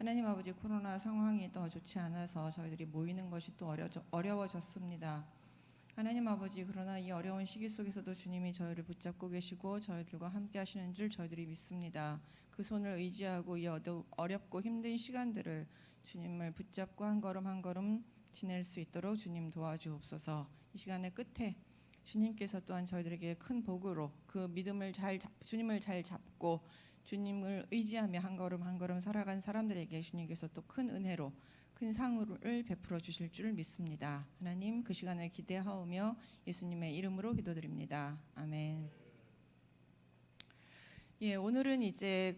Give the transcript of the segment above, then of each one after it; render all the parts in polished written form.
하나님 아버지, 코로나 상황이 더 좋지 않아서 저희들이 모이는 것이 또 어려워졌습니다. 하나님 아버지, 그러나 이 어려운 시기 속에서도 주님이 저희를 붙잡고 계시고 저희들과 함께 하시는 줄 저희들이 믿습니다. 그 손을 의지하고 이 어렵고 힘든 시간들을 주님을 붙잡고 한 걸음 한 걸음 지낼 수 있도록 주님 도와주옵소서. 이 시간의 끝에 주님께서 또한 저희들에게 큰 복으로 그 믿음을 주님을 잘 잡고 주님을 의지하며 한 걸음 한 걸음 살아간 사람들에게 주님께서 또 큰 은혜로 큰 상을 베풀어 주실 줄 믿습니다. 하나님, 그 시간을 기대하오며 예수님의 이름으로 기도드립니다. 아멘. 오늘은 이제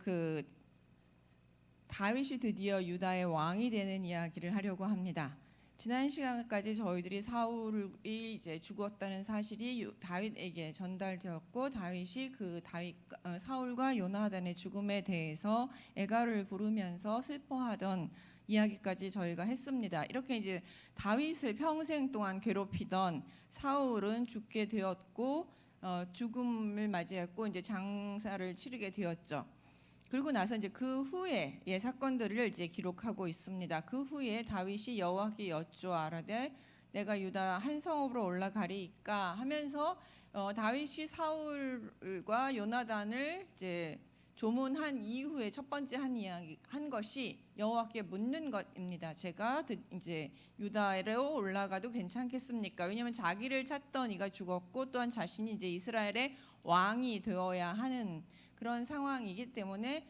다윗이 드디어 유다의 왕이 되는 이야기를 하려고 합니다. 지난 시간까지 저희들이 사울이 이제 죽었다는 사실이 다윗에게 전달되었고, 다윗이 사울과 요나단의 죽음에 대해서 애가를 부르면서 슬퍼하던 이야기까지 저희가 했습니다. 이렇게 이제 다윗을 평생 동안 괴롭히던 사울은 죽게 되었고, 죽음을 맞이했고 이제 장사를 치르게 되었죠. 그리고 나서 이제 그 후에 사건들을 이제 기록하고 있습니다. 그 후에 다윗이 여호와께 여쭈아라되 내가 유다 한 성읍으로 올라가리이까 하면서 다윗이 사울과 요나단을 이제 조문한 이후에 첫 번째 한 것이 여호와께 묻는 것입니다. 제가 이제 유다로 올라가도 괜찮겠습니까? 왜냐하면 자기를 찾던 이가 죽었고 또한 자신이 이제 이스라엘의 왕이 되어야 하는 그런 상황이기 때문에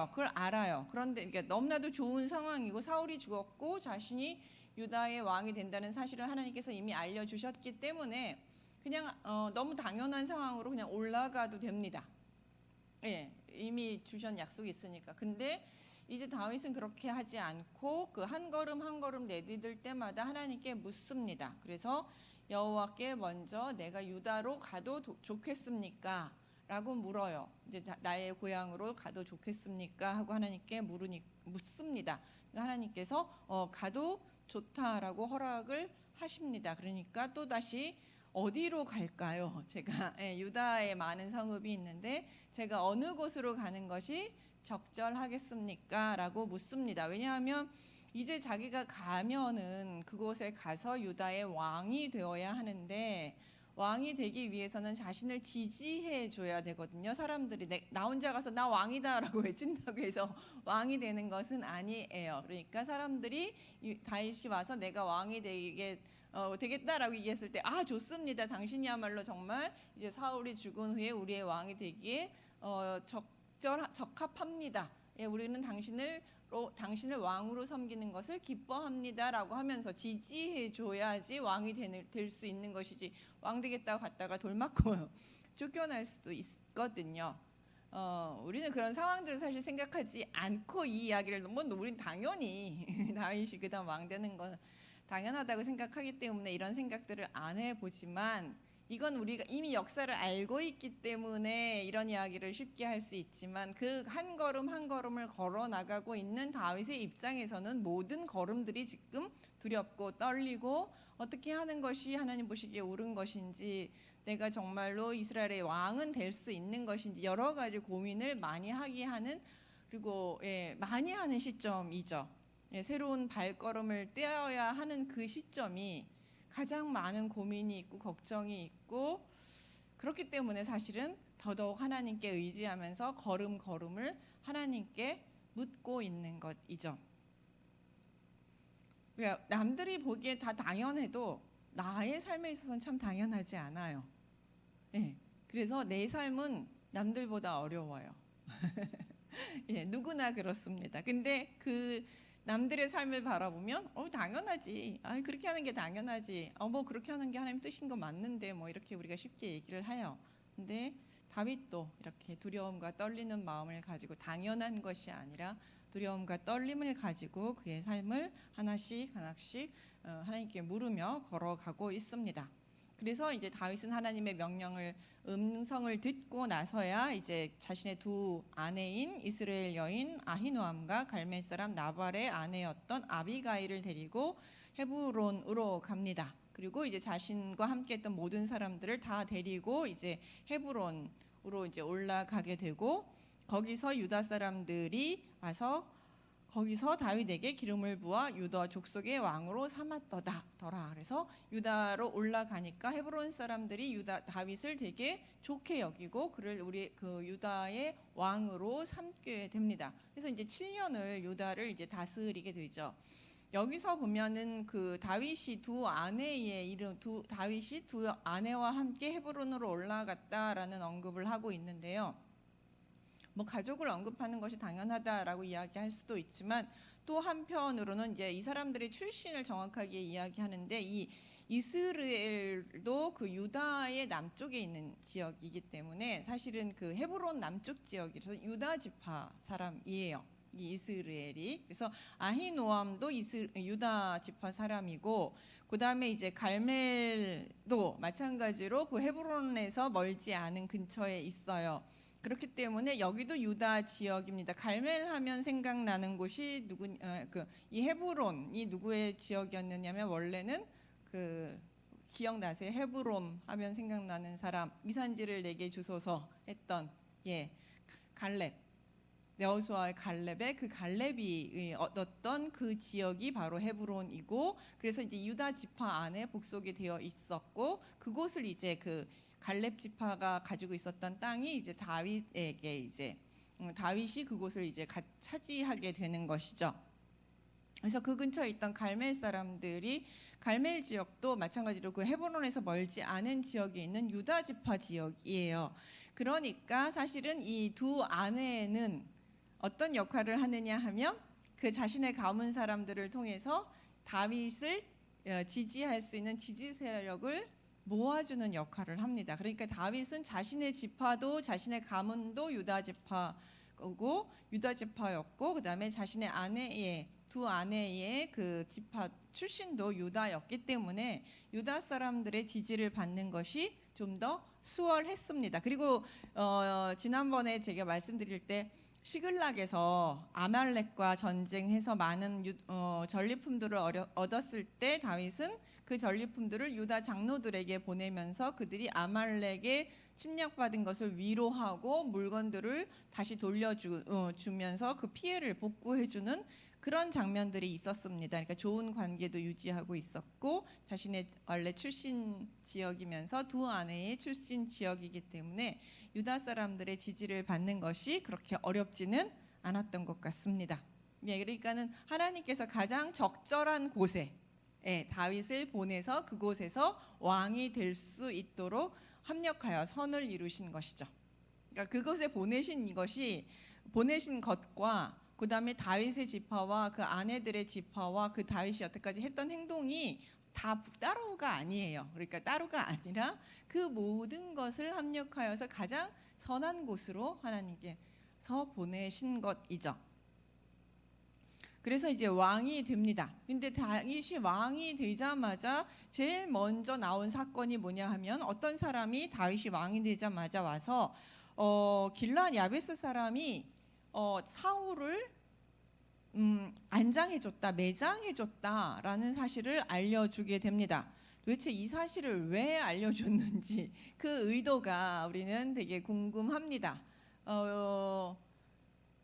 그걸 알아요. 그런데 이게 너무나도 좋은 상황이고 사울이 죽었고 자신이 유다의 왕이 된다는 사실을 하나님께서 이미 알려주셨기 때문에 그냥 너무 당연한 상황으로 그냥 올라가도 됩니다. 이미 주신 약속이 있으니까. 근데 이제 다윗은 그렇게 하지 않고 그 한 걸음 한 걸음 내디딜 때마다 하나님께 묻습니다. 그래서 여호와께 먼저 내가 유다로 가도 좋겠습니까? 라고 물어요. 이제 나의 고향으로 가도 좋겠습니까? 하고 하나님께 묻습니다. 그러니까 하나님께서 가도 좋다라고 허락을 하십니다. 그러니까 또 다시 어디로 갈까요? 제가 유다에 많은 성읍이 있는데 제가 어느 곳으로 가는 것이 적절하겠습니까? 라고 묻습니다. 왜냐하면 이제 자기가 가면은 그곳에 가서 유다의 왕이 되어야 하는데 왕이 되기 위해서는 자신을 지지해 줘야 되거든요. 사람들이 나 혼자 가서 나 왕이다 라고 외친다고 해서 왕이 되는 것은 아니에요. 그러니까 사람들이 다윗이 와서 내가 왕이 되겠다라고 얘기했을 때 좋습니다. 당신이야말로 정말 이제 사울이 죽은 후에 우리의 왕이 되기에 적합합니다. 우리는 당신을 왕으로 섬기는 것을 기뻐합니다라고 하면서 지지해 줘야지 왕이 될 수 있는 것이지 왕 되겠다고 갔다가 돌 맞고 쫓겨날 수도 있거든요. 우리는 그런 상황들을 사실 생각하지 않고 이 이야기를 우리는 당연히 다윗이 그다음 왕 되는 건 당연하다고 생각하기 때문에 이런 생각들을 안 해보지만 이건 우리가 이미 역사를 알고 있기 때문에 이런 이야기를 쉽게 할 수 있지만 그 한 걸음 한 걸음을 걸어 나가고 있는 다윗의 입장에서는 모든 걸음들이 지금 두렵고 떨리고 어떻게 하는 것이 하나님 보시기에 옳은 것인지 내가 정말로 이스라엘의 왕은 될 수 있는 것인지 여러 가지 고민을 많이 하게 하는 그리고 많이 하는 시점이죠. 새로운 발걸음을 떼어야 하는 그 시점이 가장 많은 고민이 있고 걱정이 있고 그렇기 때문에 사실은 더더욱 하나님께 의지하면서 걸음걸음을 하나님께 묻고 있는 것이죠. 그러니까 남들이 보기에 다 당연해도 나의 삶에 있어서는 참 당연하지 않아요. 그래서 내 삶은 남들보다 어려워요. 누구나 그렇습니다. 근데 그 남들의 삶을 바라보면 당연하지. 그렇게 하는 게 당연하지. 뭐 그렇게 하는 게 하나님 뜻인 거 맞는데 뭐 이렇게 우리가 쉽게 얘기를 해요. 근데 다윗도 이렇게 두려움과 떨리는 마음을 가지고 당연한 것이 아니라 두려움과 떨림을 가지고 그의 삶을 하나씩 하나님께 물으며 걸어가고 있습니다. 그래서 이제 다윗은 하나님의 음성을 듣고 나서야 이제 자신의 두 아내인 이스라엘 여인 아히노암과 갈멜 사람 나발의 아내였던 아비가일을 데리고 헤브론으로 갑니다. 그리고 이제 자신과 함께했던 모든 사람들을 다 데리고 이제 헤브론으로 이제 올라가게 되고 거기서 유다 사람들이 와서 거기서 다윗에게 기름을 부어 유다 족속의 왕으로 삼았더라. 그래서 유다로 올라가니까 헤브론 사람들이 다윗을 되게 좋게 여기고 그를 우리 그 유다의 왕으로 삼게 됩니다. 그래서 이제 7년을 유다를 이제 다스리게 되죠. 여기서 보면은 그 다윗이 두 아내와 함께 헤브론으로 올라갔다라는 언급을 하고 있는데요. 뭐 가족을 언급하는 것이 당연하다라고 이야기할 수도 있지만 또 한편으로는 이제 이 사람들의 출신을 정확하게 이야기하는데 이 이스라엘도 그 유다의 남쪽에 있는 지역이기 때문에 사실은 그 헤브론 남쪽 지역이라서 유다 지파 사람이에요. 이 이스라엘이. 그래서 아히노암도 유다 지파 사람이고 그다음에 이제 갈멜도 마찬가지로 그 헤브론에서 멀지 않은 근처에 있어요. 그렇기 때문에 여기도 유다 지역입니다. 갈멜 하면 생각나는 곳이 이 헤브론이 누구의 지역이었느냐면 원래는 그 기억나세요? 헤브론 하면 생각나는 사람, 이산지를 내게 주소서 했던 갈렙. 여호수아의 갈렙의 그 갈렙이 얻었던 그 지역이 바로 헤브론이고 그래서 이제 유다 지파 안에 복속이 되어 있었고 그곳을 이제 그 갈렙 지파가 가지고 있었던 땅이 이제 다윗에게 이제 다윗이 그곳을 이제 차지하게 되는 것이죠. 그래서 그 근처에 있던 갈멜 사람들이 갈멜 지역도 마찬가지로 그 헤브론에서 멀지 않은 지역에 있는 유다 지파 지역이에요. 그러니까 사실은 이 두 아내는 어떤 역할을 하느냐 하면 그 자신의 가문 사람들을 통해서 다윗을 지지할 수 있는 지지 세력을 모아주는 역할을 합니다. 그러니까 다윗은 자신의 지파도 자신의 가문도 유다 지파였고 그다음에 자신의 두 아내의 그 지파 출신도 유다였기 때문에 유다 사람들의 지지를 받는 것이 좀 더 수월했습니다. 그리고 지난번에 제가 말씀드릴 때 시글락에서 아말렉과 전쟁해서 많은 전리품들을 얻었을 때 다윗은 그 전리품들을 유다 장로들에게 보내면서 그들이 아말렉에 침략받은 것을 위로하고 물건들을 다시 돌려주면서 그 피해를 복구해주는 그런 장면들이 있었습니다. 그러니까 좋은 관계도 유지하고 있었고 자신의 원래 출신 지역이면서 두 아내의 출신 지역이기 때문에 유다 사람들의 지지를 받는 것이 그렇게 어렵지는 않았던 것 같습니다. 그러니까는 하나님께서 가장 적절한 곳에 다윗을 보내서 그곳에서 왕이 될 수 있도록 합력하여 선을 이루신 것이죠. 그러니까 그곳에 보내신 것과 그 다음에 다윗의 지파와 그 아내들의 지파와 그 다윗이 여태까지 했던 행동이 다 따로가 아니에요. 그러니까 따로가 아니라 그 모든 것을 합력하여서 가장 선한 곳으로 하나님께서 보내신 것이죠. 그래서 이제 왕이 됩니다. 근데 다윗이 왕이 되자마자 제일 먼저 나온 사건이 뭐냐 하면 어떤 사람이 다윗이 왕이 되자마자 와서 길르앗 야베스 사람이 사울을 안장해줬다, 매장해줬다라는 사실을 알려주게 됩니다. 도대체 이 사실을 왜 알려줬는지 그 의도가 우리는 되게 궁금합니다.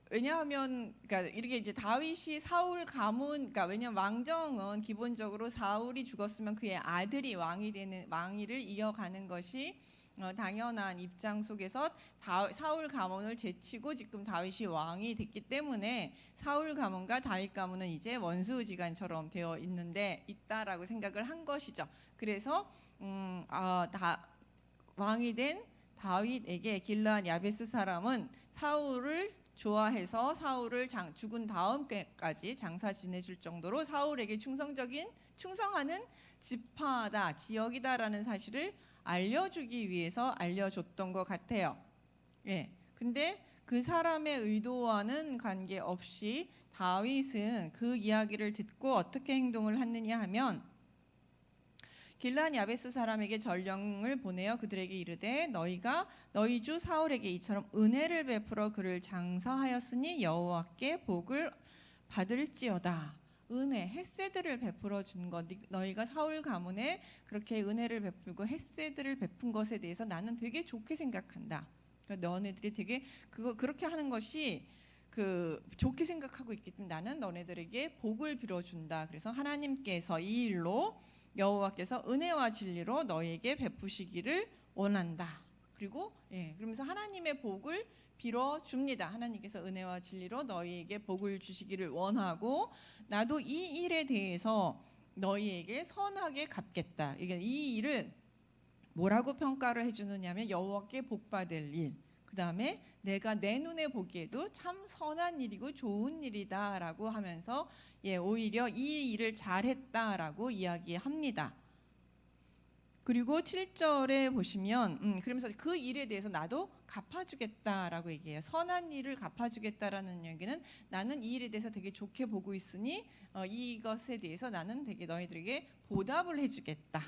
왜냐하면 그러니까 이렇게 이제 다윗이 사울 가문, 그러니까 왜냐면 왕정은 기본적으로 사울이 죽었으면 그의 아들이 왕위를 이어가는 것이 당연한 입장 속에서 사울 가문을 제치고 지금 다윗이 왕이 됐기 때문에 사울 가문과 다윗 가문은 이제 원수지간처럼 되어 있다라고 생각을 한 것이죠. 그래서 왕이 된 다윗에게 길르앗 야베스 사람은 사울을 좋아해서 사울을 죽은 다음까지 장사 지내줄 정도로 사울에게 충성하는 지파다, 지역이다라는 사실을 알려주기 위해서 알려줬던 것 같아요. 근데 그 사람의 의도와는 관계없이 다윗은 그 이야기를 듣고 어떻게 행동을 했느냐 하면 길르앗 야베스 사람에게 전령을 보내어 그들에게 이르되 너희 주 사울에게 이처럼 은혜를 베풀어 그를 장사하였으니 여호와께 복을 받을지어다. 은혜, 헤세드를 베풀어 준 것, 너희가 사울 가문에 그렇게 은혜를 베풀고 헤세드를 베푼 것에 대해서 나는 되게 좋게 생각한다. 그러니까 너네들이 되게 그렇게 하는 것이 좋게 생각하고 있기 때문에 나는 너네들에게 복을 빌어준다. 그래서 하나님께서 이 일로 여호와께서 은혜와 진리로 너희에게 베푸시기를 원한다. 그리고 그러면서 하나님의 복을 빌어줍니다. 하나님께서 은혜와 진리로 너희에게 복을 주시기를 원하고 나도 이 일에 대해서 너희에게 선하게 갚겠다. 이게 이 일을 뭐라고 평가를 해주느냐면 여호와께 복받을 일. 그 다음에 내가 내 눈에 보기에도 참 선한 일이고 좋은 일이다라고 하면서 오히려 이 일을 잘했다라고 이야기합니다. 그리고 7절에 보시면 그러면서 그 일에 대해서 나도 갚아주겠다라고 얘기해요. 선한 일을 갚아주겠다라는 얘기는 나는 이 일에 대해서 되게 좋게 보고 있으니 이것에 대해서 나는 되게 너희들에게 보답을 해주겠다.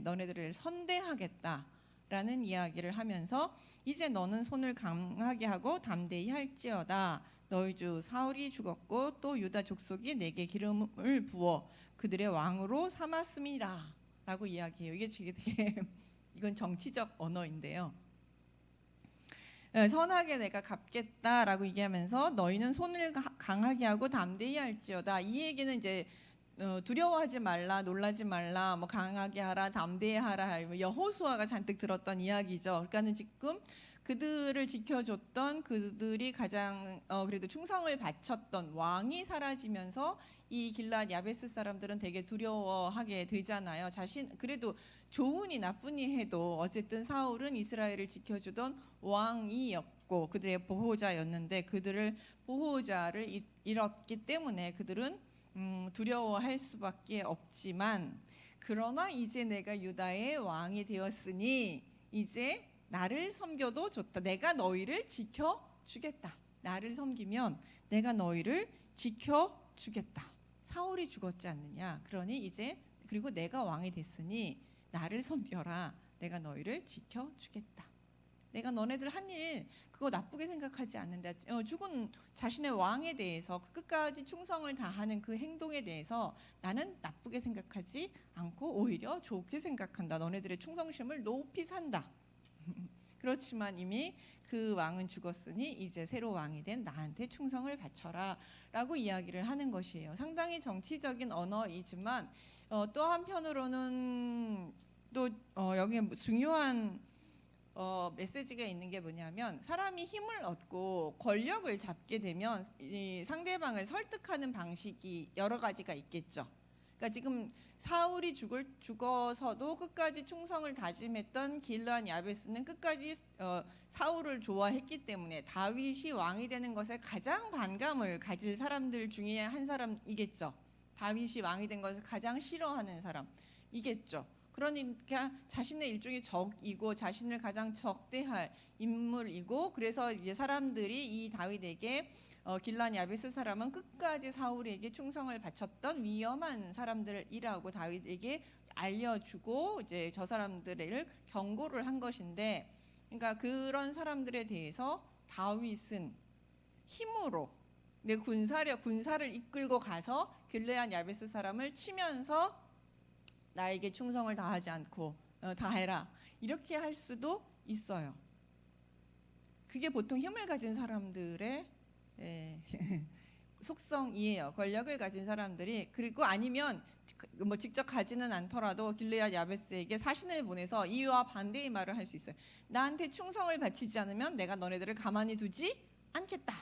너네들을 선대하겠다라는 이야기를 하면서 이제 너는 손을 강하게 하고 담대히 할지어다. 너희 주 사울이 죽었고 또 유다 족속이 내게 기름을 부어 그들의 왕으로 삼았음이라 라고 이야기해요. 이게 되게 이건 정치적 언어인데요. 선하게 내가 갚겠다라고 얘기하면서 너희는 손을 강하게 하고 담대히 할지어다. 이 얘기는 이제 두려워하지 말라, 놀라지 말라, 뭐 강하게 하라, 담대히 하라, 여호수아가 잔뜩 들었던 이야기죠. 그러니까는 지금 그들을 지켜줬던 그들이 가장 그래도 충성을 바쳤던 왕이 사라지면서 이 길앗 야베스 사람들은 되게 두려워하게 되잖아요. 그래도 좋으니 나쁘니 해도 어쨌든 사울은 이스라엘을 지켜주던 왕이었고 그들의 보호자였는데 그들을 보호자를 잃었기 때문에 그들은 두려워할 수밖에 없지만 그러나 이제 내가 유다의 왕이 되었으니 이제 나를 섬겨도 좋다. 내가 너희를 지켜주겠다. 나를 섬기면 내가 너희를 지켜주겠다. 사울이 죽었지 않느냐. 그러니 이제 그리고 내가 왕이 됐으니 나를 섬겨라. 내가 너희를 지켜주겠다. 내가 너네들 한 일 그거 나쁘게 생각하지 않는다. 죽은 자신의 왕에 대해서 끝까지 충성을 다하는 그 행동에 대해서 나는 나쁘게 생각하지 않고 오히려 좋게 생각한다. 너네들의 충성심을 높이 산다. 그렇지만 이미 그 왕은 죽었으니 이제 새로 왕이 된 나한테 충성을 바쳐라 라고 이야기를 하는 것이에요. 상당히 정치적인 언어이지만 또 한편으로는 또 여기에 중요한 메시지가 있는 게 뭐냐면 사람이 힘을 얻고 권력을 잡게 되면 이 상대방을 설득하는 방식이 여러 가지가 있겠죠. 그러니까 지금 사울이 죽어서도 끝까지 충성을 다짐했던 길앗 야베스는 끝까지 사울을 좋아했기 때문에 다윗이 왕이 되는 것에 가장 반감을 가질 사람들 중에 한 사람이겠죠. 다윗이 왕이 된 것을 가장 싫어하는 사람이겠죠. 그러니까 자신의 일종의 적이고 자신을 가장 적대할 인물이고 그래서 이제 사람들이 이 다윗에게 길앗 야베스 사람은 끝까지 사울에게 충성을 바쳤던 위험한 사람들이라고 다윗에게 알려주고 이제 저 사람들을 경고를 한 것인데, 그러니까 그런 사람들에 대해서 다윗은 힘으로 내 군사를 이끌고 가서 길앗 야베스 사람을 치면서 나에게 충성을 다하지 않고 다해라 이렇게 할 수도 있어요. 그게 보통 힘을 가진 사람들의 속성이에요. 권력을 가진 사람들이. 그리고 아니면 뭐 직접 가지는 않더라도 길앗 야베스에게 사신을 보내서 이와 반대의 말을 할 수 있어요. 나한테 충성을 바치지 않으면 내가 너네들을 가만히 두지 않겠다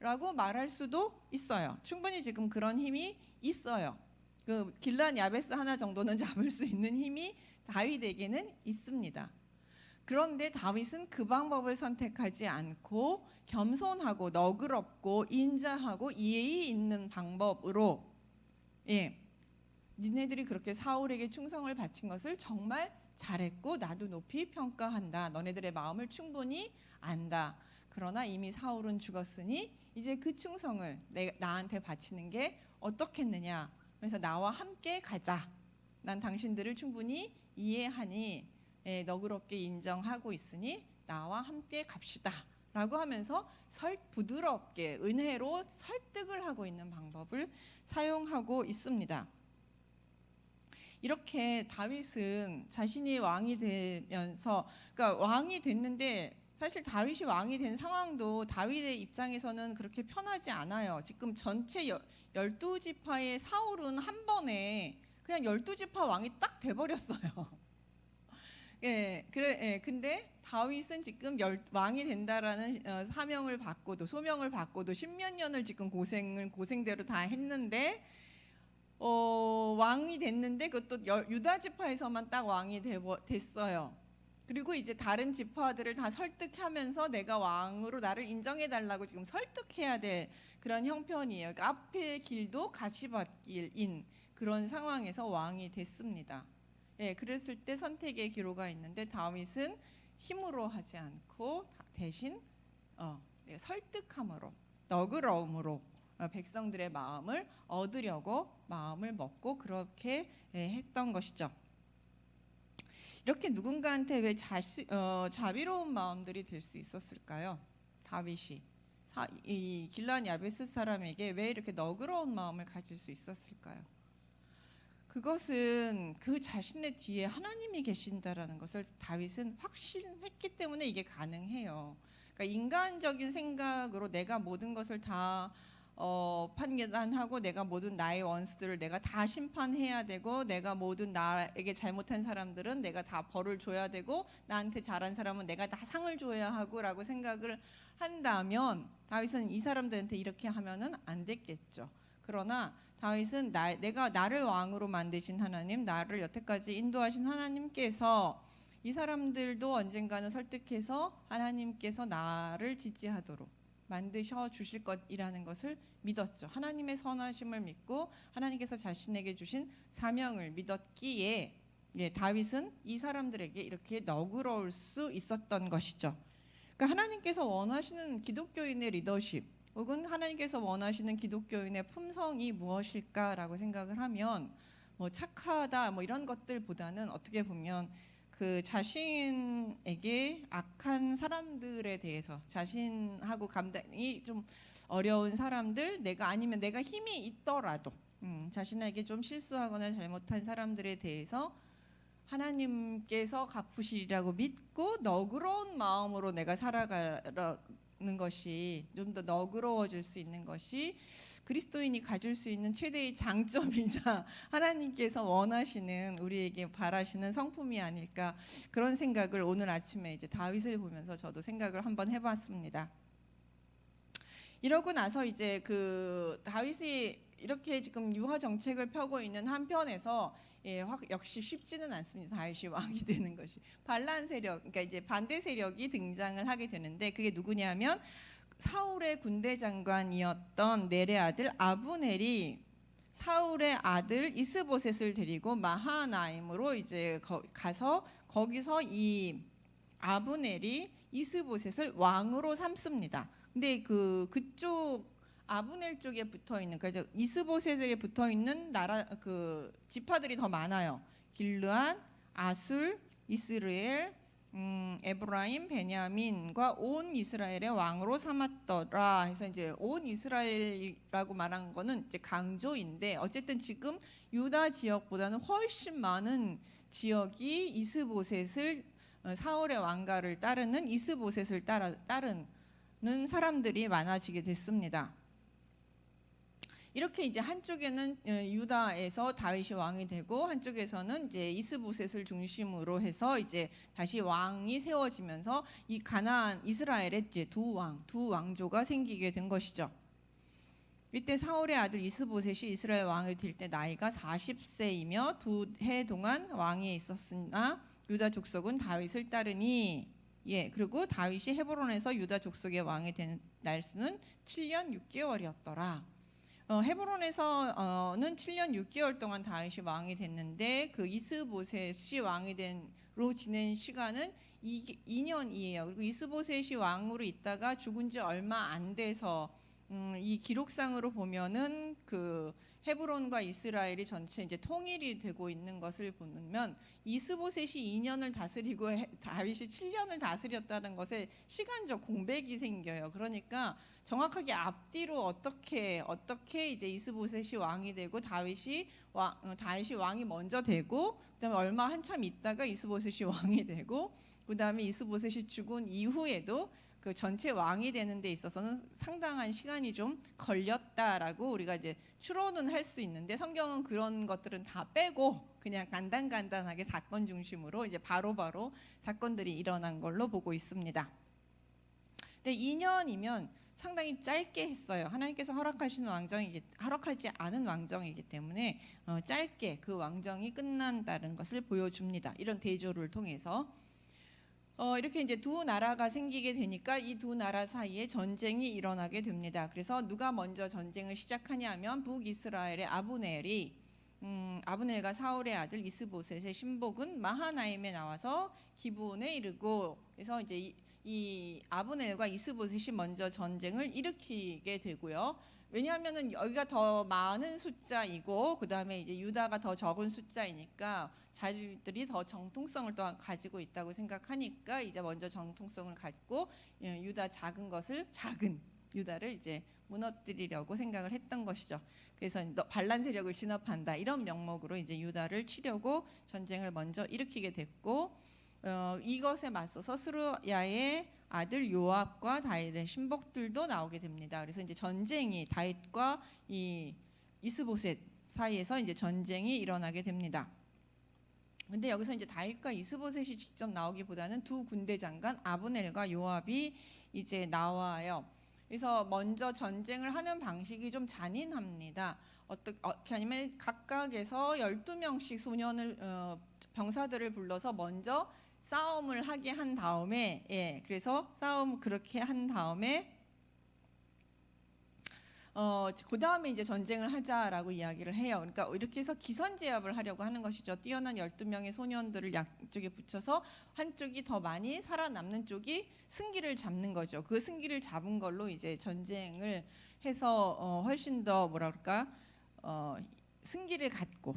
라고 말할 수도 있어요. 충분히 지금 그런 힘이 있어요. 그 길앗 야베스 하나 정도는 잡을 수 있는 힘이 다윗에게는 있습니다. 그런데 다윗은 그 방법을 선택하지 않고 겸손하고 너그럽고 인자하고 예의 있는 방법으로 니네들이 그렇게 사울에게 충성을 바친 것을 정말 잘했고 나도 높이 평가한다. 너네들의 마음을 충분히 안다. 그러나 이미 사울은 죽었으니 이제 그 충성을 나한테 바치는 게 어떻겠느냐. 그래서 나와 함께 가자. 난 당신들을 충분히 이해하니 너그럽게 인정하고 있으니 나와 함께 갑시다 라고 하면서 부드럽게 은혜로 설득을 하고 있는 방법을 사용하고 있습니다. 이렇게 다윗은 자신이 왕이 되면서 그러니까 왕이 됐는데 사실 다윗이 왕이 된 상황도 다윗의 입장에서는 그렇게 편하지 않아요. 지금 전체 12지파의 사울은 한 번에 그냥 12지파 왕이 딱 돼버렸어요. 근데 다윗은 지금 왕이 된다라는 사명을 받고도 소명을 받고도 십몇 년을 지금 고생대로 다 했는데 왕이 됐는데 그것도 유다 지파에서만 딱 왕이 됐어요. 그리고 이제 다른 지파들을 다 설득하면서 내가 왕으로 나를 인정해 달라고 지금 설득해야 될 그런 형편이에요. 그러니까 앞의 길도 가시밭길인 그런 상황에서 왕이 됐습니다. 그랬을 때 선택의 기로가 있는데 다윗은 힘으로 하지 않고 대신 설득함으로, 너그러움으로 백성들의 마음을 얻으려고 마음을 먹고 그렇게 했던 것이죠. 이렇게 누군가한테 왜 자비로운 마음들이 될 수 있었을까요? 다윗이 이 길르앗 야베스 사람에게 왜 이렇게 너그러운 마음을 가질 수 있었을까요? 그것은 그 자신의 뒤에 하나님이 계신다라는 것을 다윗은 확신했기 때문에 이게 가능해요. 그러니까 인간적인 생각으로 내가 모든 것을 다 판단하고 내가 모든 나의 원수들을 내가 다 심판해야 되고 내가 모든 나에게 잘못한 사람들은 내가 다 벌을 줘야 되고 나한테 잘한 사람은 내가 다 상을 줘야 하고 라고 생각을 한다면 다윗은 이 사람들한테 이렇게 하면은 안 됐겠죠. 그러나 다윗은 내가 나를 왕으로 만드신 하나님, 나를 여태까지 인도하신 하나님께서 이 사람들도 언젠가는 설득해서 하나님께서 나를 지지하도록 만드셔 주실 것이라는 것을 믿었죠. 하나님의 선하심을 믿고 하나님께서 자신에게 주신 사명을 믿었기에 다윗은 이 사람들에게 이렇게 너그러울 수 있었던 것이죠. 그러니까 하나님께서 원하시는 기독교인의 리더십 혹은 하나님께서 원하시는 기독교인의 품성이 무엇일까라고 생각을 하면 뭐 착하다 뭐 이런 것들보다는 어떻게 보면 그 자신에게 악한 사람들에 대해서 자신하고 감당이 좀 어려운 사람들 아니면 내가 힘이 있더라도 자신에게 좀 실수하거나 잘못한 사람들에 대해서 하나님께서 갚으시리라고 믿고 너그러운 마음으로 내가 살아가는 것이 좀 더 너그러워질 수 있는 것이 그리스도인이 가질 수 있는 최대의 장점이자 하나님께서 원하시는 우리에게 바라시는 성품이 아닐까 그런 생각을 오늘 아침에 이제 다윗을 보면서 저도 생각을 한번 해봤습니다. 이러고 나서 이제 그 다윗이 이렇게 지금 유화 정책을 펴고 있는 한편에서 역시 쉽지는 않습니다. 다윗이 왕이 되는 것이 반란 세력, 그러니까 이제 반대 세력이 등장을 하게 되는데 그게 누구냐면 사울의 군대 장관이었던 넬의 아들 아브넬이 사울의 아들 이스보셋을 데리고 마하나임으로 이제 가서 거기서 이 아브넬이 이스보셋을 왕으로 삼습니다. 근데 그쪽 아브넬 쪽에 붙어 있는 그러니까 이스보셋에 붙어 있는 나라 그 지파들이 더 많아요. 길르앗, 아술, 이스라엘, 에브라임, 베냐민과 온 이스라엘의 왕으로 삼았더라. 해서 이제 온 이스라엘이라고 말한 거는 이제 강조인데 어쨌든 지금 유다 지역보다는 훨씬 많은 지역이 이스보셋을 사울의 왕가를 따르는 이스보셋을 따르는 사람들이 많아지게 됐습니다. 이렇게 이제 한쪽에는 유다에서 다윗이 왕이 되고 한쪽에서는 이제 이스보셋을 중심으로 해서 이제 다시 왕이 세워지면서 이 가나안 이스라엘의 이제 두 왕조가 생기게 된 것이죠. 이때 사울의 아들 이스보셋이 이스라엘 왕이 될 때 나이가 40세이며 2해 동안 왕위에 있었으나 유다 족속은 다윗을 따르니 그리고 다윗이 헤브론에서 유다 족속의 왕이 된 날수는 7년 6개월이었더라. 헤브론에서는 7년 6개월 동안 다윗이 왕이 됐는데 그 이스보셋이 왕이 된로 지낸 시간은 2년이에요. 그리고 이스보셋이 왕으로 있다가 죽은 지 얼마 안 돼서 이 기록상으로 보면은 그 헤브론과 이스라엘이 전체 이제 통일이 되고 있는 것을 보면 이스보셋이 2년을 다스리고 다윗이 7년을 다스렸다는 것에 시간적 공백이 생겨요. 그러니까 정확하게 앞뒤로 어떻게 이제 이스보셋이 왕이 되고 다윗이 왕이 먼저 되고 그다음에 얼마 한참 있다가 이스보셋이 왕이 되고 그다음에 이스보셋이 죽은 이후에도 그 전체 왕이 되는 데 있어서는 상당한 시간이 좀 걸렸다라고 우리가 이제 추론은 할 수 있는데, 성경은 그런 것들은 다 빼고 그냥 간단하게 사건 중심으로 이제 바로바로 사건들이 일어난 걸로 보고 있습니다. 근데 2년이면 상당히 짧게 했어요. 하나님께서 허락하지 않은 왕정이기 때문에 짧게 그 왕정이 끝난다는 것을 보여줍니다. 이런 대조를 통해서 이렇게 이제 두 나라가 생기게 되니까 이 두 나라 사이에 전쟁이 일어나게 됩니다. 그래서 누가 먼저 전쟁을 시작하냐면 북이스라엘의 아브넬과 사울의 아들 이스보셋의 신복은 마하나임에 나와서 기브온에 이르고, 그래서 이제 이 아브넬과 이스보셋이 먼저 전쟁을 일으키게 되고요. 왜냐하면은 여기가 더 많은 숫자이고 그다음에 이제 유다가 더 적은 숫자이니까 자기들이 더 정통성을 또한 가지고 있다고 생각하니까 이제 먼저 정통성을 갖고 작은 유다를 이제 무너뜨리려고 생각을 했던 것이죠. 그래서 반란 세력을 진압한다 이런 명목으로 이제 유다를 치려고 전쟁을 먼저 일으키게 됐고, 이것에 맞서서 스루야의 아들 요압과 다윗의 신복들도 나오게 됩니다. 그래서 이제 전쟁이 다윗과 이 이스보셋 사이에서 이제 전쟁이 일어나게 됩니다. 근데 여기서 이제 다윗과 이스보셋이 직접 나오기보다는 두 군대 장관 아브넬과 요압이 이제 나와요. 그래서 먼저 전쟁을 하는 방식이 좀 잔인합니다. 어떻게 하냐면 각각에서 12명씩 병사들을 불러서 먼저 싸움을 하게 한 다음에, 그래서 싸움 그렇게 한 다음에 그 다음에 이제 전쟁을 하자라고 이야기를 해요. 그러니까 이렇게 해서 기선제압을 하려고 하는 것이죠. 뛰어난 12명의 소년들을 양쪽에 붙여서 한쪽이 더 많이 살아남는 쪽이 승기를 잡는 거죠. 그 승기를 잡은 걸로 이제 전쟁을 해서 훨씬 더 승기를 갖고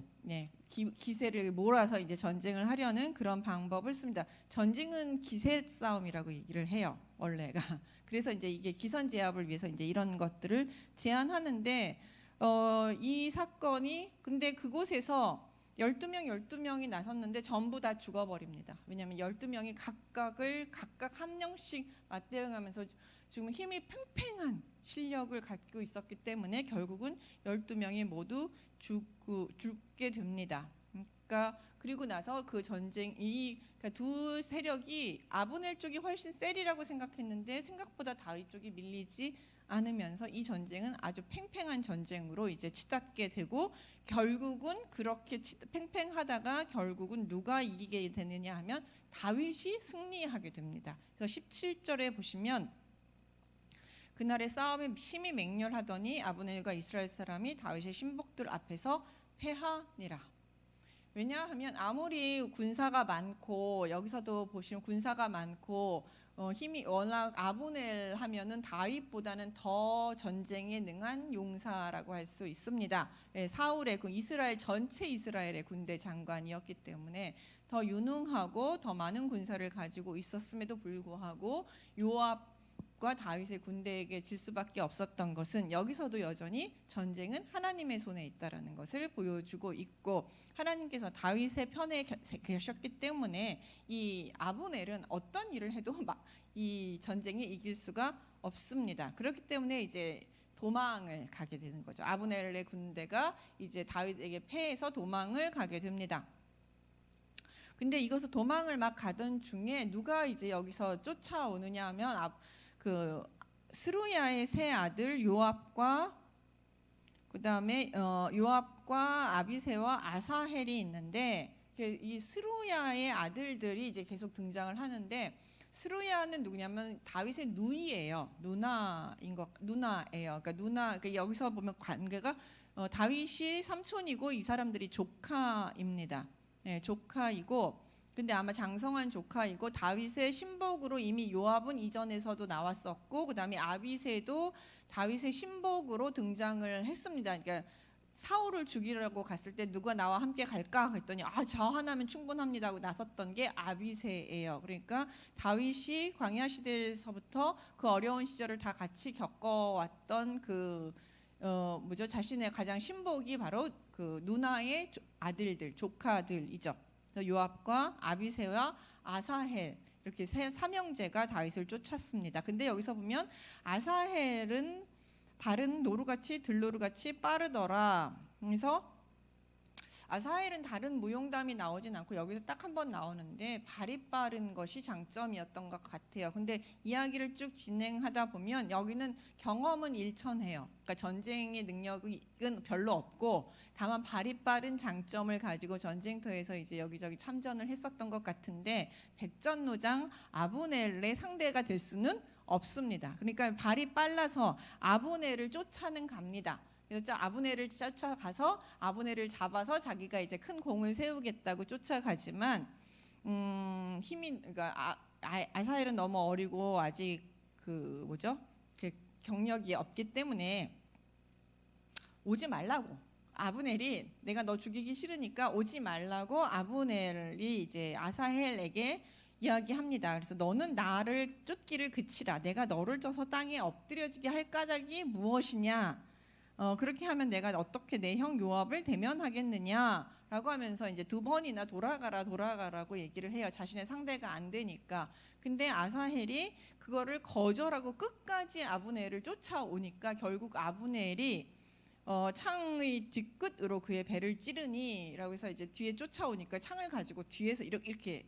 기세를 몰아서 이제 전쟁을 하려는 그런 방법을 씁니다. 전쟁은 기세 싸움이라고 얘기를 해요, 원래가. 그래서 이제 이게 기선 제압을 위해서 이제 이런 것들을 제안하는데, 이 사건이 근데 그곳에서 12명이 나섰는데 전부 다 죽어버립니다. 왜냐하면 12명이 각각 한 명씩 맞대응하면서 지금 힘이 팽팽한 실력을 갖고 있었기 때문에 결국은 12명이 모두 죽게 됩니다. 그러니까 그리고 나서 그 전쟁이, 그러니까 두 세력이 아브넬 쪽이 훨씬 세리라고 생각했는데 생각보다 다윗 쪽이 밀리지 않으면서 이 전쟁은 아주 팽팽한 전쟁으로 이제 치닫게 되고, 결국은 그렇게 팽팽하다가 결국은 누가 이기게 되느냐 하면 다윗이 승리하게 됩니다. 그래서 17절에 보시면 그날의 싸움이 심히 맹렬하더니 아브넬과 이스라엘 사람이 다윗의 신복들 앞에서 패하니라. 왜냐하면 아무리 군사가 많고, 여기서도 보시면 군사가 많고 힘이 워낙 아브넬 하면은 다윗보다는 더 전쟁에 능한 용사라고 할 수 있습니다. 사울의 전체 이스라엘의 군대 장관이었기 때문에 더 유능하고 더 많은 군사를 가지고 있었음에도 불구하고 요압과 다윗의 군대에게 질 수밖에 없었던 것은, 여기서도 여전히 전쟁은 하나님의 손에 있다라는 것을 보여주고 있고, 하나님께서 다윗의 편에 계셨기 때문에 이 아브넬은 어떤 일을 해도 이 전쟁에 이길 수가 없습니다. 그렇기 때문에 이제 도망을 가게 되는 거죠. 아브넬의 군대가 이제 다윗에게 패해서 도망을 가게 됩니다. 근데 이것을 도망을 막 가던 중에 누가 이제 여기서 쫓아오느냐 하면 그 스루야의 세 아들 요압과 그다음에 요압과 아비새와 아사헬이 있는데, 이 스루야의 아들들이 이제 계속 등장을 하는데, 스루야는 누구냐면 다윗의 누이예요. 누나예요. 그러니까 여기서 보면 관계가 다윗이 삼촌이고 이 사람들이 조카입니다. 조카이고, 근데 아마 장성한 조카이고, 다윗의 신복으로 이미 요압은 이전에서도 나왔었고, 그다음에 아비새도 다윗의 신복으로 등장을 했습니다. 그러니까 사울을 죽이려고 갔을 때 누가 나와 함께 갈까 했더니 저 하나면 충분합니다 하고 나섰던 게 아비새예요. 그러니까 다윗이 광야 시대에서부터 그 어려운 시절을 다 같이 겪어왔던 자신의 가장 신복이 바로 그 누나의 아들들, 조카들이죠. 요압과 아비새와 아사헬 이렇게 삼형제가 다윗을 쫓았습니다. 근데 여기서 보면 아사헬은 다른 노루같이 들노루같이 빠르더라. 그래서 아사헬은 다른 무용담이 나오진 않고 여기서 딱 한 번 나오는데 발이 빠른 것이 장점이었던 것 같아요. 근데 이야기를 쭉 진행하다 보면 여기는 경험은 일천해요. 그러니까 전쟁의 능력은 별로 없고 다만 발이 빠른 장점을 가지고 전쟁터에서 이제 여기저기 참전을 했었던 것 같은데 백전노장 아브넬의 상대가 될 수는 없습니다. 그러니까 발이 빨라서 아브넬을 쫓아는 갑니다. 그래서 아브넬을 쫓아가서 아브넬을 잡아서 자기가 이제 큰 공을 세우겠다고 쫓아가지만 그러니까 아사헬은 너무 어리고 아직 그 경력이 없기 때문에 오지 말라고, 아브넬이 내가 너 죽이기 싫으니까 오지 말라고 아브넬이 이제 아사헬에게 이야기합니다. 그래서 너는 나를 쫓기를 그치라. 내가 너를 쪄서 땅에 엎드려지게 할 까닭이 무엇이냐? 그렇게 하면 내가 어떻게 내 형 요압을 대면하겠느냐라고 하면서 이제 2번이나 돌아가라고 얘기를 해요. 자신의 상대가 안 되니까. 근데 아사헬이 그거를 거절하고 끝까지 아브넬을 쫓아오니까 결국 아브넬이 창의 뒤끝으로 그의 배를 찌르니라고 해서 이제 뒤에 쫓아오니까 창을 가지고 뒤에서 이렇게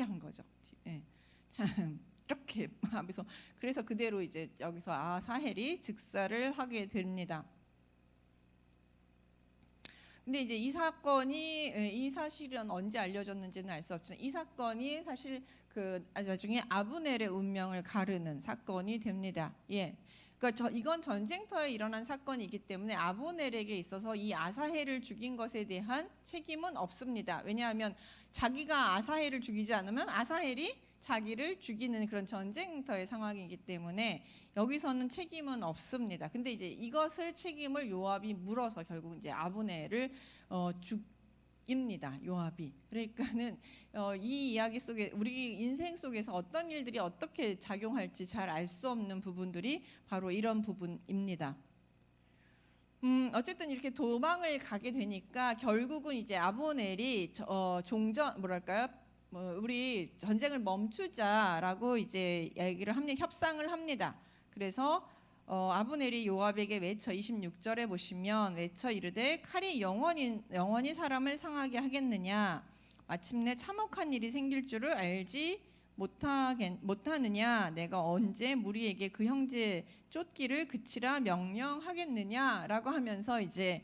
한 거죠. 예. 참 이렇게 하면서 그래서 그대로 이제 여기서 아사헬이 즉사를 하게 됩니다. 근데 이제 이 사실은 언제 알려졌는지는 알 수 없지만 이 사건이 사실 그 나중에 아브넬의 운명을 가르는 사건이 됩니다. 예. 그러니까 이건 전쟁터에 일어난 사건이기 때문에 아브넬에게 있어서 이 아사헬을 죽인 것에 대한 책임은 없습니다. 왜냐하면 자기가 아사헬을 죽이지 않으면 아사헬이 자기를 죽이는 그런 전쟁터의 상황이기 때문에 여기서는 책임은 없습니다. 근데 이제 이것을 책임을 요압이 물어서 결국 이제 아브넬을 죽입니다. 요압이. 그러니까는 이 이야기 속에 우리 인생 속에서 어떤 일들이 어떻게 작용할지 잘 알 수 없는 부분들이 바로 이런 부분입니다. 어쨌든 이렇게 도망을 가게 되니까 결국은 이제 아브넬이 우리 전쟁을 멈추자라고 이제 얘기를 합니다. 협상을 합니다. 그래서 아브넬이 요압에게 외쳐 26절에 보시면 외쳐 이르되 칼이 영원히 사람을 상하게 하겠느냐 마침내 참혹한 일이 생길 줄을 알지 못하느냐 내가 언제 무리에게 그 형제 쫓기를 그치라 명령하겠느냐라고 하면서 이제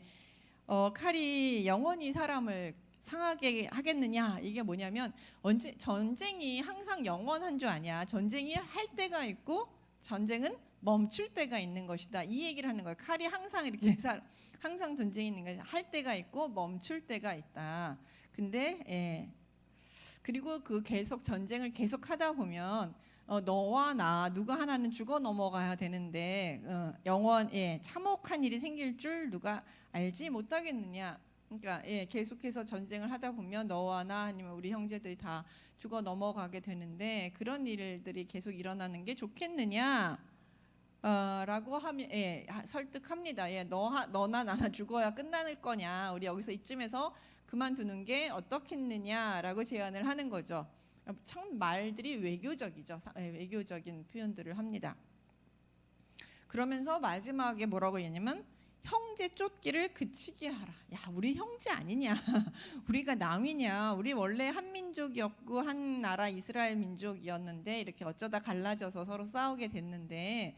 칼이 영원히 사람을 상하게 하겠느냐 이게 뭐냐면 전쟁이 항상 영원한 줄 아냐. 전쟁이 할 때가 있고 전쟁은 멈출 때가 있는 것이다. 이 얘기를 하는 거예요. 칼이 항상 이렇게 항상 전쟁이 있는 것이 할 때가 있고 멈출 때가 있다. 근데 그리고 그 계속 전쟁을 계속 하다 보면 너와 나 누가 하나는 죽어 넘어가야 되는데 참혹한 일이 생길 줄 누가 알지 못하겠느냐. 그러니까 계속해서 전쟁을 하다 보면 너와 나 아니면 우리 형제들이 다 죽어 넘어가게 되는데 그런 일들이 계속 일어나는 게 좋겠느냐? 라고 하면 설득합니다. 너나 나나 죽어야 끝나는 거냐? 우리 여기서 이쯤에서 그만두는 게 어떻겠느냐라고 제안을 하는 거죠. 참 말들이 외교적이죠. 외교적인 표현들을 합니다. 그러면서 마지막에 뭐라고 했냐면 형제 쫓기를 그치게 하라. 야, 우리 형제 아니냐? 우리가 남이냐? 우리 원래 한 민족이었고 한 나라 이스라엘 민족이었는데 이렇게 어쩌다 갈라져서 서로 싸우게 됐는데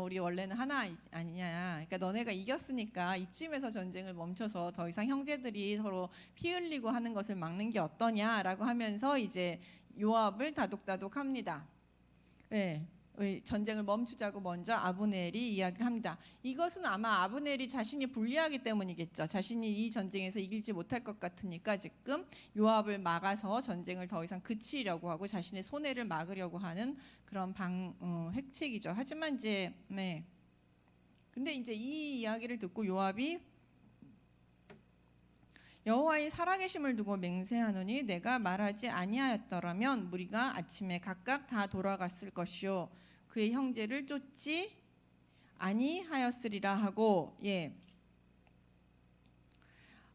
우리 원래는 하나 아니냐? 그러니까 너네가 이겼으니까 이쯤에서 전쟁을 멈춰서 더 이상 형제들이 서로 피 흘리고 하는 것을 막는 게 어떠냐라고 하면서 이제 요압을 다독다독합니다. 네. 전쟁을 멈추자고 먼저 아브넬이 이야기를 합니다. 이것은 아마 아브넬이 자신이 불리하기 때문이겠죠. 자신이 이 전쟁에서 이기지 못할 것 같으니까 지금 요압을 막아서 전쟁을 더 이상 그치려고 하고 자신의 손해를 막으려고 하는 그런 핵책이죠. 하지만 이제 근데 이제 이 이야기를 듣고 요압이 여호와의 살아계심을 두고 맹세하노니 내가 말하지 아니하였더라면 무리가 아침에 각각 다 돌아갔을 것이요 그의 형제를 쫓지 아니하였으리라 하고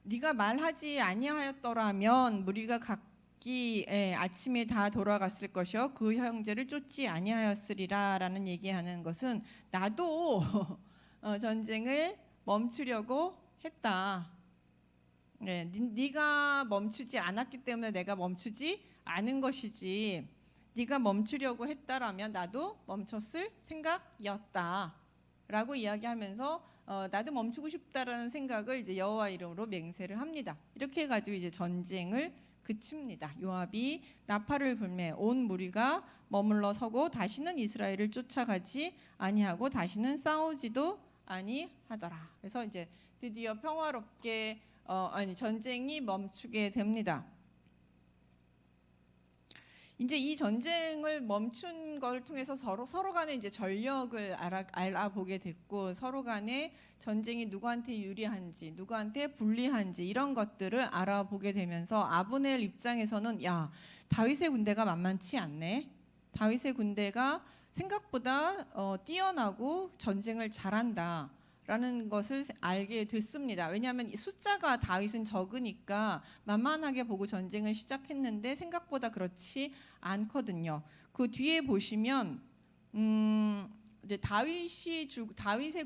네가 말하지 아니하였더라면 무리가 죽기 아침에 다 돌아갔을 것이요 그 형제를 쫓지 아니하였으리라라는 얘기하는 것은 나도 전쟁을 멈추려고 했다. 네가 멈추지 않았기 때문에 내가 멈추지 않은 것이지. 네가 멈추려고 했다라면 나도 멈췄을 생각이었다라고 이야기하면서 나도 멈추고 싶다라는 생각을 이제 여호와 이름으로 맹세를 합니다. 이렇게 해가지고 이제 전쟁을 그칩니다. 요압이 나팔을 불매 온 무리가 머물러 서고 다시는 이스라엘을 쫓아가지 아니하고 다시는 싸우지도 아니하더라. 그래서 이제 드디어 평화롭게 전쟁이 멈추게 됩니다. 이제 이 전쟁을 멈춘 걸 통해서 서로 간에 이제 전력을 알아보게 됐고 서로 간에 전쟁이 누구한테 유리한지 누구한테 불리한지 이런 것들을 알아보게 되면서 아브넬 입장에서는 야, 다윗의 군대가 만만치 않네. 다윗의 군대가 생각보다 뛰어나고 전쟁을 잘한다. 라는 것을 알게 됐습니다. 왜냐하면 숫자가 다윗은 적으니까 만만하게 보고 전쟁을 시작했는데 생각보다 그렇지 않거든요. 그 뒤에 보시면 이제 다윗의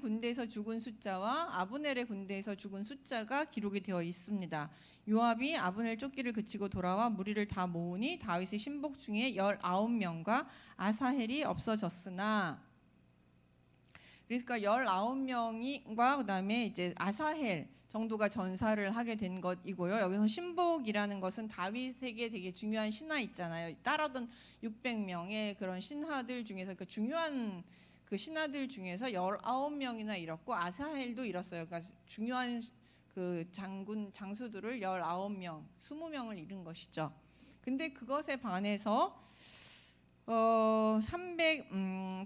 군대에서 죽은 숫자와 아브넬의 군대에서 죽은 숫자가 기록이 되어 있습니다. 요압이 아브넬 쫓기를 그치고 돌아와 무리를 다 모으니 다윗의 신복 중에 19명과 아사헬이 없어졌으나 그러니까 19명과 그다음에 이제 아사헬 정도가 전사를 하게 된 것이고요. 여기서 신복이라는 것은 다윗에게 되게 중요한 신하 있잖아요. 따르던 600명의 그런 신하들 중에서 그 중요한 그 신하들 중에서 19명이나 잃었고 아사헬도 잃었어요. 그러니까 중요한 그 장수들을 19명, 20명을 잃은 것이죠. 근데 그것에 반해서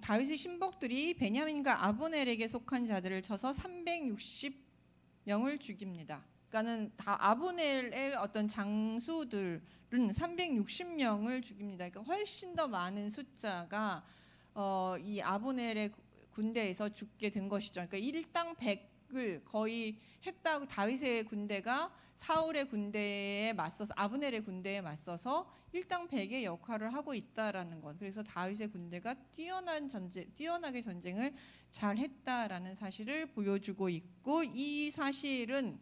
다윗의 신복들이 베냐민과 아브넬에게 속한 자들을 쳐서 360명을 죽입니다. 그러니까는 다 아브넬의 어떤 장수들은 360명을 죽입니다. 그러니까 훨씬 더 많은 숫자가 이 아브넬의 군대에서 죽게 된 것이죠. 그러니까 일당 100을 거의 했다고 다윗의 군대가 사울의 군대에 맞서서 아브넬의 군대에 맞서서 일당 100의 역할을 하고 있다라는 것. 그래서 다윗의 군대가 뛰어나게 전쟁을 잘 했다라는 사실을 보여주고 있고 이 사실은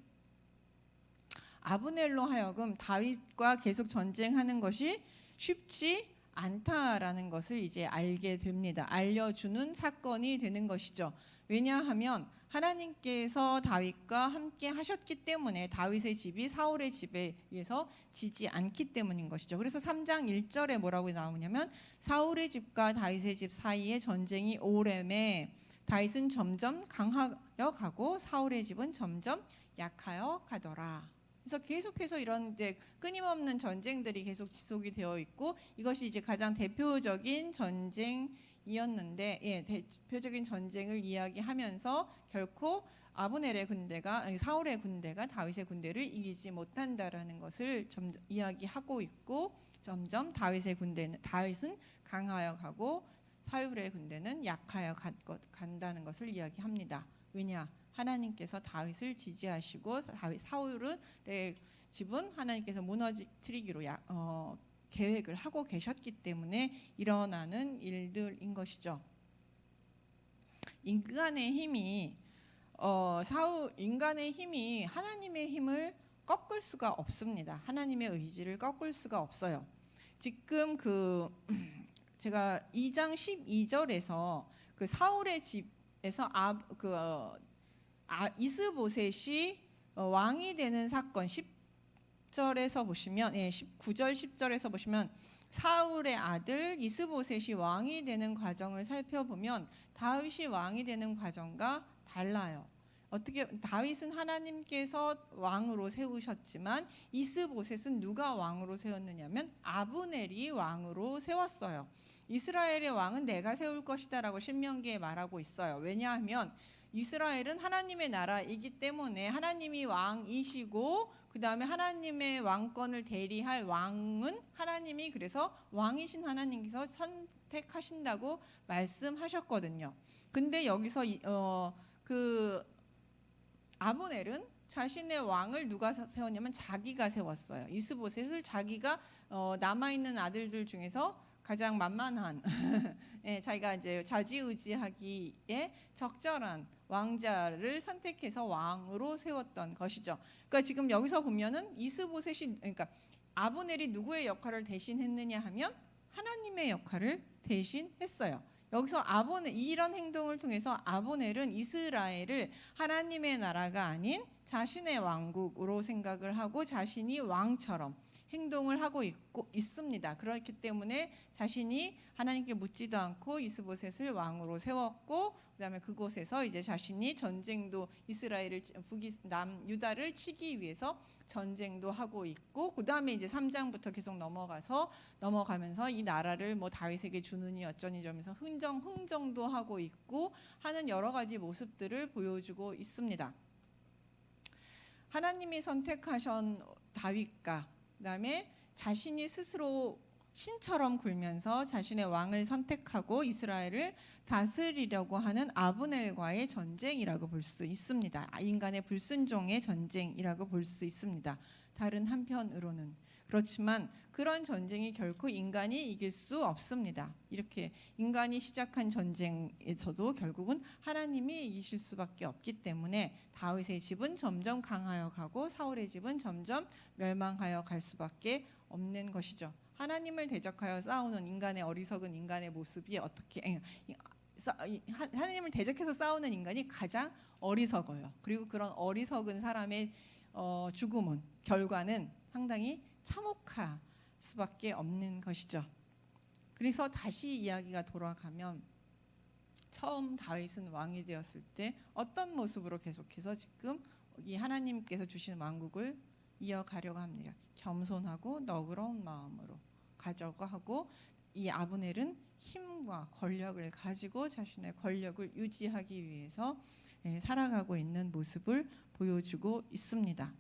아브넬로 하여금 다윗과 계속 전쟁하는 것이 쉽지 않다라는 것을 이제 알게 됩니다. 알려주는 사건이 되는 것이죠. 왜냐하면 하나님께서 다윗과 함께 하셨기 때문에 다윗의 집이 사울의 집에 의해서 지지 않기 때문인 것이죠. 그래서 3장 1절에 뭐라고 나오냐면 사울의 집과 다윗의 집 사이에 전쟁이 오래매 다윗은 점점 강하여 가고 사울의 집은 점점 약하여 가더라. 그래서 계속해서 이런 이제 끊임없는 전쟁들이 계속 지속이 되어 있고 이것이 이제 가장 대표적인 전쟁이었는데 대표적인 전쟁을 이야기하면서 결코 아브넬의 군대가 사울의 군대가 다윗의 군대를 이기지 못한다라는 것을 이야기하고 있고 점점 다윗은 강하여 가고 사울의 군대는 약하여 간다는 것을 이야기합니다. 왜냐? 하나님께서 다윗을 지지하시고 사울의 집은 하나님께서 무너뜨리기로 계획을 하고 계셨기 때문에 일어나는 일들인 것이죠. 인간의 힘이 하나님의 힘을 꺾을 수가 없습니다. 하나님의 의지를 꺾을 수가 없어요. 지금 제가 2장 12절에서 그 사울의 집에서 이스보셋이 왕이 되는 사건 10절에서 보시면 9절 10절에서 보시면 사울의 아들 이스보셋이 왕이 되는 과정을 살펴보면 다윗이 왕이 되는 과정과 달라요. 다윗은 하나님께서 왕으로 세우셨지만 이스보셋은 누가 왕으로 세웠느냐면 아브넬이 왕으로 세웠어요. 이스라엘의 왕은 내가 세울 것이다라고 신명기에 말하고 있어요. 왜냐하면 이스라엘은 하나님의 나라이기 때문에 하나님이 왕이시고 그 다음에 하나님의 왕권을 대리할 왕은 하나님이 그래서 왕이신 하나님께서 선택하신다고 말씀하셨거든요. 근데 여기서 그 아브넬은 자신의 왕을 누가 세웠냐면 자기가 세웠어요. 이스보셋을 자기가 남아있는 아들들 중에서 가장 만만한 자기가 이제 좌지우지하기에 적절한 왕자를 선택해서 왕으로 세웠던 것이죠. 그러니까 지금 여기서 보면은 이스보셋이 그러니까 아브넬이 누구의 역할을 대신했느냐 하면 하나님의 역할을 대신했어요. 여기서 아브넬 이런 행동을 통해서 아브넬은 이스라엘을 하나님의 나라가 아닌 자신의 왕국으로 생각을 하고 자신이 왕처럼 행동을 하고 있습니다. 그렇기 때문에 자신이 하나님께 묻지도 않고 이스보셋을 왕으로 세웠고 그다음에 그곳에서 이제 자신이 전쟁도 이스라엘을 유다를 치기 위해서 전쟁도 하고 있고 그다음에 이제 3장부터 계속 넘어가면서 이 나라를 뭐 다윗에게 주느니 어쩌니 저면서 흥정도 하고 있고 하는 여러 가지 모습들을 보여주고 있습니다. 하나님이 선택하신 다윗과 그다음에 자신이 스스로 신처럼 굴면서 자신의 왕을 선택하고 이스라엘을 다스리려고 하는 아브넬과의 전쟁이라고 볼 수 있습니다. 인간의 불순종의 전쟁이라고 볼 수 있습니다. 다른 한편으로는 그렇지만 그런 전쟁이 결코 인간이 이길 수 없습니다. 이렇게 인간이 시작한 전쟁에서도 결국은 하나님이 이기실 수밖에 없기 때문에 다윗의 집은 점점 강하여 가고 사울의 집은 점점 멸망하여 갈 수밖에 없는 것이죠. 하나님을 대적하여 싸우는 인간의 어리석은 인간의 모습이 어떻게 하나님을 대적해서 싸우는 인간이 가장 어리석어요. 그리고 그런 어리석은 사람의 죽음은 결과는 상당히 참혹할 수밖에 없는 것이죠. 그래서 다시 이야기가 돌아가면 처음 다윗은 왕이 되었을 때 어떤 모습으로 계속해서 지금 이 하나님께서 주신 왕국을 이어가려고 합니다. 겸손하고 너그러운 마음으로 가져고 하고 이 아브넬은 힘과 권력을 가지고 자신의 권력을 유지하기 위해서 살아가고 있는 모습을 보여주고 있습니다.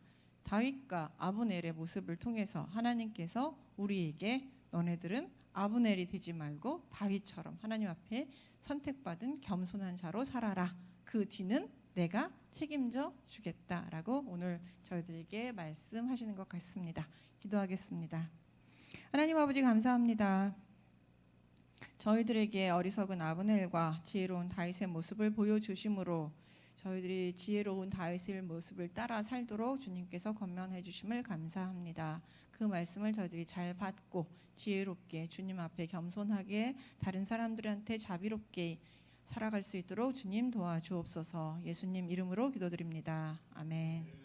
다윗과 아브넬의 모습을 통해서 하나님께서 우리에게 너네들은 아브넬이 되지 말고 다윗처럼 하나님 앞에 선택받은 겸손한 자로 살아라. 그 뒤는 내가 책임져 주겠다라고 오늘 저희들에게 말씀하시는 것 같습니다. 기도하겠습니다. 하나님 아버지 감사합니다. 저희들에게 어리석은 아브넬과 지혜로운 다윗의 모습을 보여주심으로 저희들이 지혜로운 다윗의 모습을 따라 살도록 주님께서 권면해 주심을 감사합니다. 그 말씀을 저희들이 잘 받고 지혜롭게 주님 앞에 겸손하게 다른 사람들한테 자비롭게 살아갈 수 있도록 주님 도와주옵소서. 예수님 이름으로 기도드립니다. 아멘.